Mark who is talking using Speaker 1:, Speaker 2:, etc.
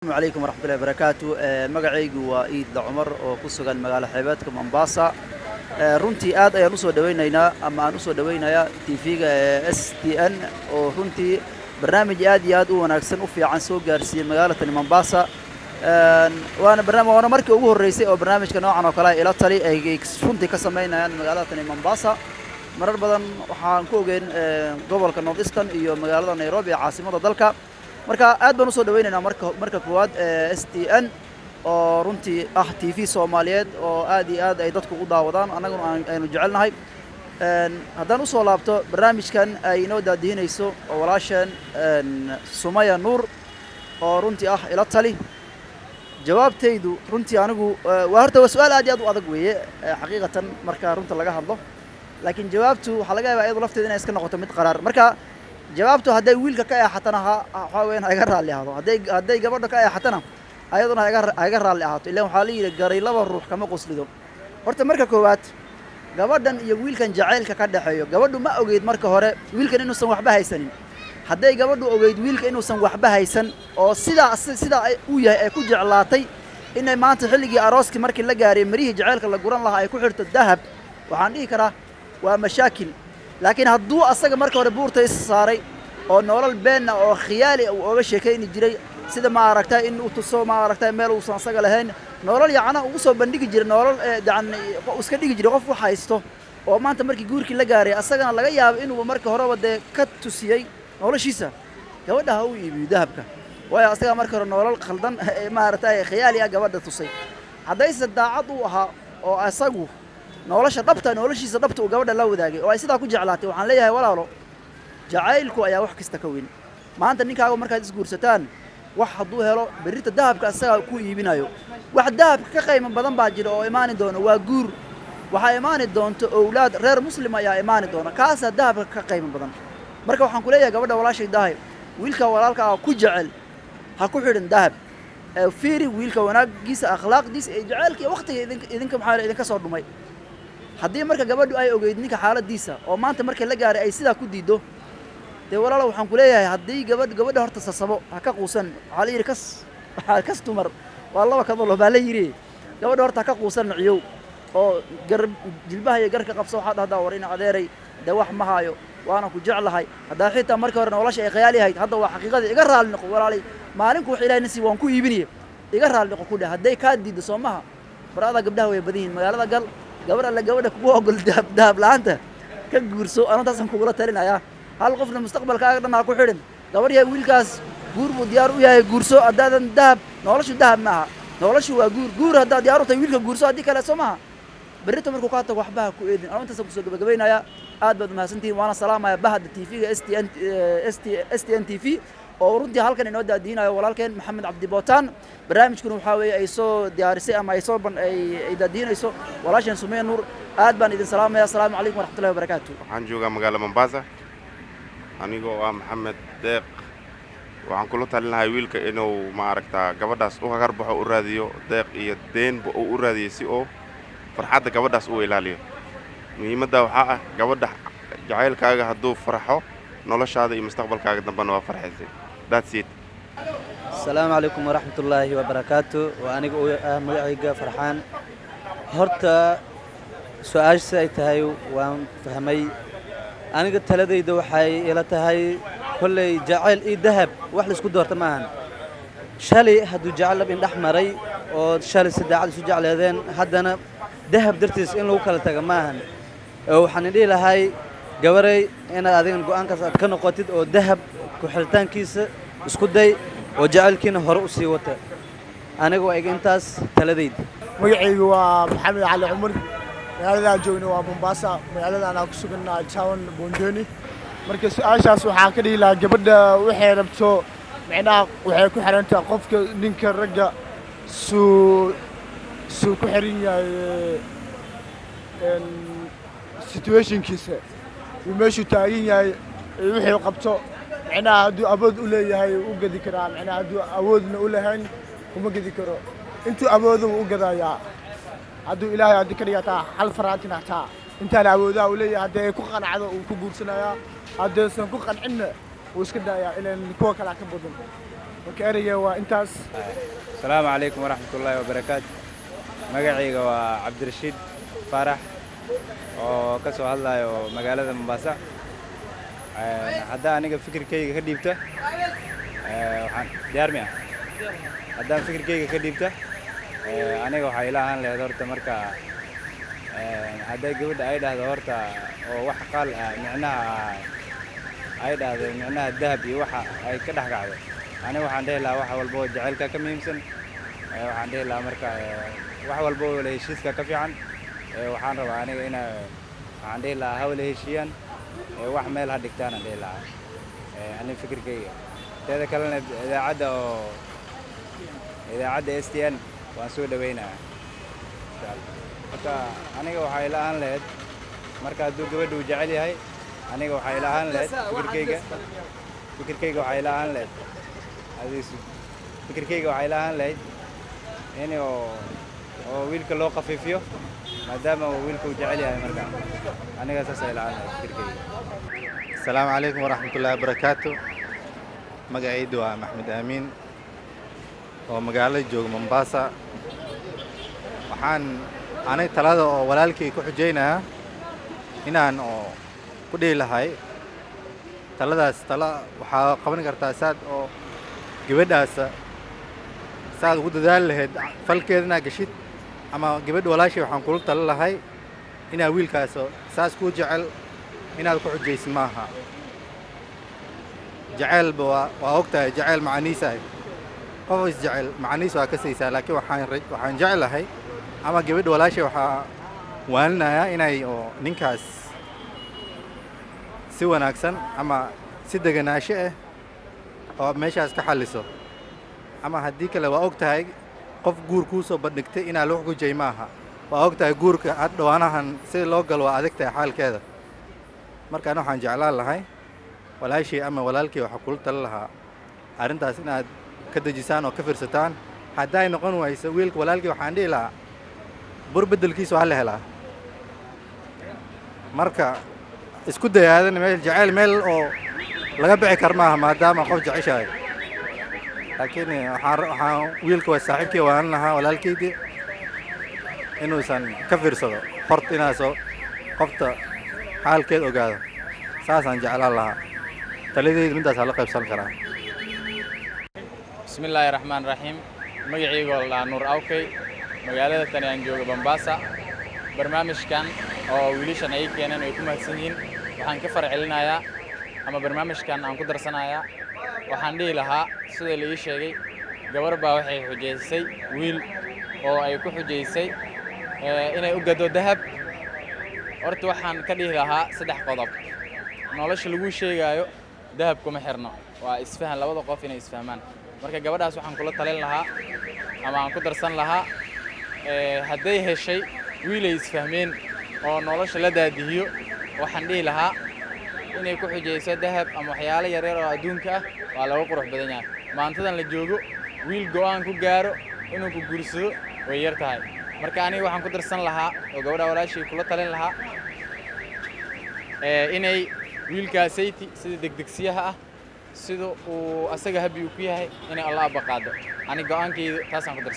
Speaker 1: السلام عليكم ورحمة الله وبركاته magacaygu waa Iid Cumar oo ku sugan magaalo xeebeedka Mombasa runtii aad ayaan u soo dhaweynaynaa ama aan u soo dhaweynayaa TV-ga STN oo runtii barnaamij aad iyo aad u wanaagsan u fiican soo gaarsiiyay magaalada Mombasa waana markii ugu horeysay oo barnaamijka noocan oo kale ila tali ay runtii ka sameynayaan magaalada Mombasa marar badan waxaan ku ogeyn gobolka North Eastern iyo magaalada Nairobi caasimadda dalka marka aad baan u soo dhaweynaynaa marka koowaad STN oo runtii TV Soomaaliyeed oo aad iyo aad ay dadku u daawadaan annaguna aynu jecelnahay haddaan u soo laabto barnaamijkan ay inoo daadiinayso oo walaasheen Sumaya Nuur oo runtii ila tali jawaabtaydu runtii anigu waa horta su'aal aad iyo aad u adag weeye xaqiiqatan marka runta laga hadlo laakiin jawaabtu waxa laga yaabaa iyadoo lafteeda inay iska noqoto mid qaraar marka jawaabtu hadday wiilka ka eexatana waxa weeyaan ay ga raali ahado hadday gabadha ka eexatana ayaduna ay ga raali ahaato ilaa waxa la yiri garay laba ruux kama qoslido horta marka koowaad gabadhan iyo wiilkan jaceylka ka dhaxeeyo gabadhu ma ogeyd marka hore wiilkan inuusan waxba haysanin hadday gabadhu ogeyd wiilka inuusan waxba haysan oo sida uu yahay ay ku jeclaatay inay maanta xilligii arooskii markii la gaaray marihii jaceylka la guran lahaa ay ku xirto dahab waxaan dhihi karaa waa mashaakil laakiin hadduu asaga marka hore buurta is saaray oo nolol beenna oo khiyaali uu oga sheekayni jiray sida ma aragtay in uu tuso ma aragtay meel uusan asaga lahayn nolol yacna ugu soo bandhigi jiray nolol iska dhigi jiray qof wax haysto oo maanta markii guurkii la gaaray asagana laga yaabo inuu marka horeba dee ka tusiyey noloshiisa gabadha ha u iibiyo dahabka waayo asaga marka hore nolol khaldan ma aragtay khiyaali gabadha tusay haddayse daacad u ahaa oo asagu noloshiisa dhabta uu gabadha la wadaagay oo ay sidaa ku jeclaatay waxaan leeyahay walaalo jacaylku ayaa wax kasta ka weyn maanta ninkaaga markaad isguursataan wax hadduu helo berrita dahabka asaga ku iibinayo wax dahabka ka qiimo badan baa jira oo imaani doona waa guur waxaa imaani doonto owlaad reer muslim ayaa imaani doona kaasaa dahabka ka qiimo badan marka waxaan ku leeyahay gabadha walaashay dahay wiilka walaalka ku jecel ha ku xidhan dahab fiiri wiilka wanaagiisa akhlaaqdiisa ee jacaylka iyo waqtiga idinka maxaa idinka soo dhumay haddii marka gabadhu ay ogeyd ninka xaaladiisa oo maanta markay la gaaray ay sidaa ku diido dee walaalo waxaan ku leeyahay haddii gabadha horta sasabo ha ka quusan waxaa la yidhi kas tumar waa laba kadalo baa la yidhi gabadha horta ha ka quusan ciyow oo jilbaha iyo garka qabso waxaa dhahdaa war ina adeeray dee wax ma haayo waana ku jeclahay haddaa xitaa markii hore nolosha ay khiyaali ahayd hadda waa xaqiiqadii iga raali noqo walaalay maalinku wax ilaahay nasiib waan ku iibinaya iga raali noqo ku dheh hadday kaa diiddo soo maha barada gabdhaha way badan yihiin magaalada gal gabadha kugu ogol dahab la'aanta ka guurso antaasaan kugula talinayaa hal qofna mustaqbalkaaga dhan ha ku xidhin gabar yahay wiilkaas guur buu diyaar u yahay guurso haddaadan dahab noloshu dahab maaha noloshu waa guur haddaad diyaar u tahay wiilka guurso haddii kale soo maaha berrito markuu kaa tago waxba ha ku eedin intaasaan kusoo gabagabaynayaa aad baad umahadsantihiin waana salaamaya bahda TV-ga STN TV oo runtii halkan inoo daadiinayo walaalkeen maxamed cabdi bootaan barnaamijkuna waxaa weeye ay soo diyaarisay ama ay daadiinayso walaasheen Sumaya Nuur aad baan idin salaamaya assalaamu calaykum waraxmatullahi wabarakaatu
Speaker 2: waxaan joogaa magaalada Mombasa anigoo maxamed deeq waxaan kula talinahay wiilka inuu ma aragtaa gabadhaas u garbaxo u raadiyo deeq iyo deenba u raadiyo si oo farxadda gabadhaas u ilaaliyo muhiimadda waxaa gabadha jacaylkaaga hadduu farxo noloshaada iyo mustaqbalkaaga dambana waa farxaysay that's it
Speaker 3: السلام عليكم ورحمة الله وبركاته وأنا مجاعيقة فرحان هرتا سؤال سأيتهاي وفهمي أنا قلت لدي دوحي إلى تهاي كل جعل ذهب وحل اسكو دورت معهن شالي هدو جعل بين أحمري وشالي سداعد سجعل هذين هدنا ذهب درتيس إن لو كلا تجمعهن وحندي لهاي جوري أنا أذين جو أنكس أتكنو قتيد أو ذهب كحلتان كيس اسكو داي وجعلكين هرؤسي وتا أنا جو إجنتاس تلذيذ
Speaker 4: magacaygu waa maxamed cali cumar magaalada joogno waa Mombasa magaalada aan ku sugannahay town Bondoni marka su'aashaas waxa ka dhigi lahaa gabadha waxay rabto macnaha waxay ku xirantaa qofka ninka ragga suu ku xiran yahay situationkiisa meeshuu taagan yahay wixii qabto macnaha hadduu awood u leeyahay u gadi karaa macnaha hadduu awoodna u lahayn kuma gadi karo intuu awoodo u gadayaa hadduu ilaahay haddii ka dhigataa hal faraantina taa intaan awoodaa u leeyahay haddii ay ku qanacdo uu ku guursanayaa haddaysan ku qancinna wuu iska daayaa ilaan kuwa kale ka badan marka ereyga waa intaas.
Speaker 5: السلام عليكم ورحمة الله وبركاته magacayga waa Cabdirashiid Faarax oo ka soo hadlayo magaalada Mombasa hadda aniga fikirkayga ka dhiibta waxaan diyaar miya haddaan fikirkayga ka dhiibta aniga waxaa ila ahaan lahayd horta marka hadday gabadha ay dhahdo horta oo wax qaal ah micnaha ay dhahdo micnaha dahab iyo waxa ay ka dhex gacdo aniga waxaan dhihi lahaa wax walba oo jacaylka ka muhiimsan waxaan dhihi lahaa marka wax walba oo la heshiiska ka fiican waxaan rabaa aniga ina waxaan dhihi lahaa hawla heshiiyaan wax meel ha dhigtaan aan dhihi lahaa aniga fikirkayga teeda kalena idaacadda STN waan soo dhaweynayaa marka aniga waxaa ila ahaan lahayd marka hadduu gabadha uu jecel yahay aniga waxaa ila ahaan lahayd fikirkayga waxaa ila ahaan lahayd fikirkayga waxaa ila ahaan lahayd in oo wiilka loo qafiifiyo maadaama uu wiilka uu jecel yahay marka aniga saas ila ahaan lahayd fikirkayga.
Speaker 6: Asalaamu calaykum waraxmatullaahi wabarakaatu magacaydu waa Maxmed Amiin oo magaalada jooga Mombasa waxaan anay talada oo walaalkay ku xujeynayaa inaan oo ku dhihi lahay taladaas waxaa qaban kartaa saad oo gabadhaas saad ugu dadaali lahayd falkeedana gashid ama gabadha walaashay waxaan kula tala lahay inaa wiilkaas saas ku jecel inaad ku xujaysid maaha jacaylba waa ogtahay jacayl macaniisa qof is jecel macaniis waa ka saysaa laakiin waxaan jeclahay ama gabadha walaashay waxaa waalinayaa inay oo ninkaas si wanaagsan ama si deganaansho ah oo meeshaas ka xalliso ama haddii kale waa ogtahay qof guur kuu soo bandhigtay inaa loo xujay maaha waa ogtahay guurka had dhawaanahan si loo galo waa adag tahay xaalkeeda markaan waxaan jeclaan lahay walaashii ama walaalkii waxaa kula tala lahaa arrintaas inaad ka dejisaan oo ka fiirsataan hadday noqon wayso wiilka walaalkii waxaan dhihi lahaa bur beddelkiisa waa la helaa marka isku dayaadan meel jacayl meel oo laga bixi kar maaha maadaama qof jeceshahay laakiin waxaan wiilka waa saaxiibkii waan lahaa walaalkeydii inuusan ka fiirsado horta inaasoo qofta xaalkeed ogaado saasaan jeclaan lahaa taladeyda midaasaa la qaybsan karaa.
Speaker 7: بسم الله الرحمن الرحيم magacaygu waa Nuur Awkay magaalada tan aan joogo Mombasa barnaamijkan oo wiilashan ay keeneen ay ku mahadsan yihiin waxaan ka farcelinayaa ama barnaamijkan aan ku darsanayaa waxaan dhihi lahaa sida la ii sheegay gabar baa waxay xujeysay wiil oo ay ku xujeysay inay u gado dahab horta waxaan ka dhihi lahaa saddex qodob nolosha lagu sheegayo dahab kuma xirno waa isfahan labada qof inay isfahmaan marka gabadhaas waxaan kula talin lahaa ama aan ku darsan lahaa hadday heshay wiil ay isfahmeen oo nolosha la daadihiyo waxaan dhihi lahaa inay ku xujayso dahab ama waxyaalo yaryar oo adduunka ah waa lagu qurux badan yahay maantadan la joogo wiil go'aan ku gaaro inuu ku guursado way yar tahay marka aniga waxaan ku darsan lahaa oo gabadha walaashay kula talin lahaa inay wiilkaasayti sida degdegsiyaha ah sida uu asaga habi ku yahay inay Allah abaqaado ani go'aankayda taasaan ku darsan